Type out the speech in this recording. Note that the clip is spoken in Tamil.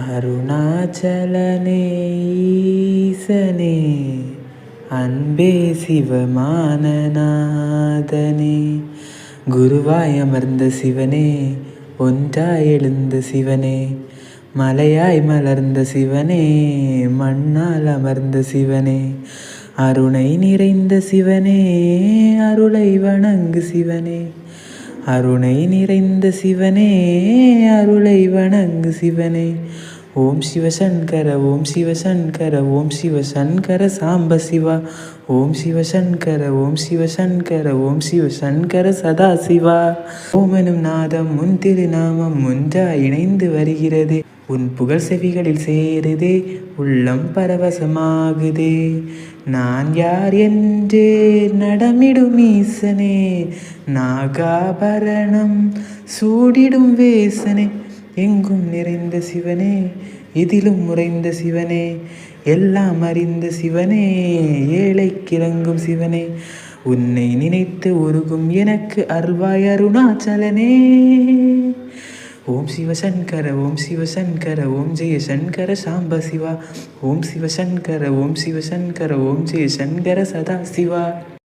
அருணாச்சலனே ஈசனே அன்பே சிவமானநாதனே குருவாய் அமர்ந்த சிவனே ஒன்றாய் எழுந்த சிவனே மலையாய் மலர்ந்த சிவனே மண்ணால் அமர்ந்த சிவனே அருணை நிறைந்த சிவனே அருளை வணங்கு சிவனே அருணை நிறைந்த சிவனே அருளை வணங்கு சிவனே ஓம் சிவசங்கர ஓம் சிவசங்கர ஓம் சிவசங்கர சாம்ப சிவா ஓம் சிவசங்கர ஓம் சிவசங்கர ஓம் சிவசங்கர சதாசிவா ஓமெனும் நாதம் உன் திருநாமம் ஒன்றாய் இணைந்து வருகிறதே உன் புகழ் செவிகளில் சேருதே உள்ளம் பரவசமாகுதே நான் யார் என்றே நடமிடும் ஈசனே நாகாபரணம் சூடிடும் வேசனே எங்கும் நிறைந்த சிவனே இதிலும் உறைந்த சிவனே எல்லாம் அறிந்த சிவனே ஏழைக்கிறங்கும் சிவனே உன்னை நினைத்து உருகும் எனக்கு அருள்வாய் அருணாச்சலனே ஓம் சிவசங்கர ஓம் சிவசங்கர ஓம் ஜெயசங்கர சாம்ப சிவா ஓம் சிவசங்கர ஓம் சிவசங்கர ஓம் ஜெயசங்கர சதா சிவா